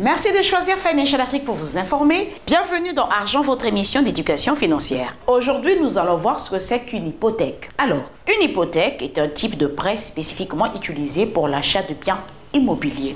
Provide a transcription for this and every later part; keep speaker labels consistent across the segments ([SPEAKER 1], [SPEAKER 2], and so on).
[SPEAKER 1] Merci de choisir Financial Afrique pour vous informer. Bienvenue dans Argent, votre émission d'éducation financière. Aujourd'hui, nous allons voir ce que c'est qu'une hypothèque. Alors, une hypothèque est un type de prêt spécifiquement utilisé pour l'achat de biens immobiliers.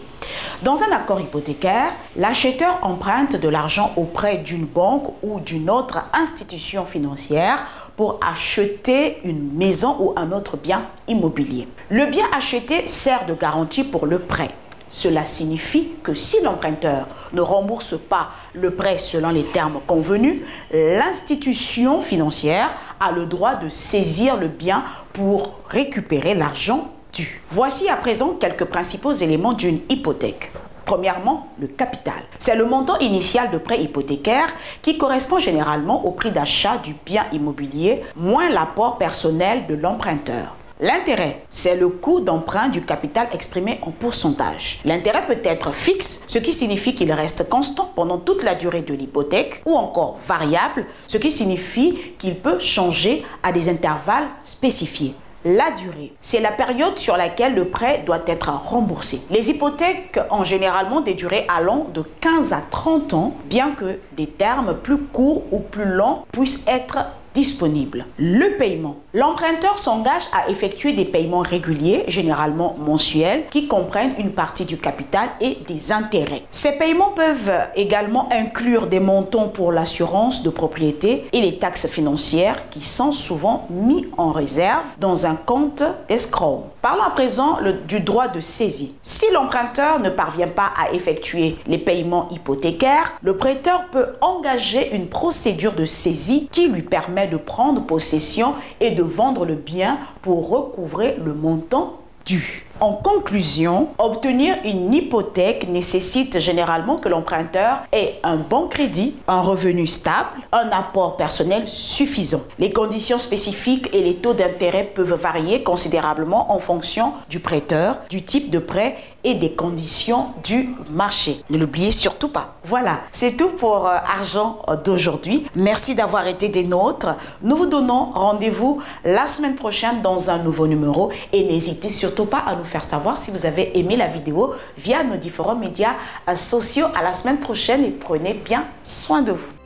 [SPEAKER 1] Dans un accord hypothécaire, l'acheteur emprunte de l'argent auprès d'une banque ou d'une autre institution financière pour acheter une maison ou un autre bien immobilier. Le bien acheté sert de garantie pour le prêt. Cela signifie que si l'emprunteur ne rembourse pas le prêt selon les termes convenus, l'institution financière a le droit de saisir le bien pour récupérer l'argent dû. Voici à présent quelques principaux éléments d'une hypothèque. Premièrement, le capital. C'est le montant initial de prêt hypothécaire qui correspond généralement au prix d'achat du bien immobilier, moins l'apport personnel de l'emprunteur. L'intérêt, c'est le coût d'emprunt du capital exprimé en pourcentage. L'intérêt peut être fixe, ce qui signifie qu'il reste constant pendant toute la durée de l'hypothèque, ou encore variable, ce qui signifie qu'il peut changer à des intervalles spécifiés. La durée, c'est la période sur laquelle le prêt doit être remboursé. Les hypothèques ont généralement des durées allant de 15 à 30 ans, bien que des termes plus courts ou plus longs puissent être disponible. Le paiement. L'emprunteur s'engage à effectuer des paiements réguliers, généralement mensuels, qui comprennent une partie du capital et des intérêts. Ces paiements peuvent également inclure des montants pour l'assurance de propriété et les taxes financières qui sont souvent mis en réserve dans un compte escrow. Parlons à présent du droit de saisie. Si l'emprunteur ne parvient pas à effectuer les paiements hypothécaires, le prêteur peut engager une procédure de saisie qui lui permet de prendre possession et de vendre le bien pour recouvrer le montant dû. En conclusion, obtenir une hypothèque nécessite généralement que l'emprunteur ait un bon crédit, un revenu stable, un apport personnel suffisant. Les conditions spécifiques et les taux d'intérêt peuvent varier considérablement en fonction du prêteur, du type de prêt et des conditions du marché. Ne l'oubliez surtout pas. Voilà, c'est tout pour Argent d'aujourd'hui. Merci d'avoir été des nôtres. Nous vous donnons rendez-vous la semaine prochaine dans un nouveau numéro et n'hésitez surtout pas à nous faire savoir si vous avez aimé la vidéo via nos différents médias sociaux. À la semaine prochaine et prenez bien soin de vous.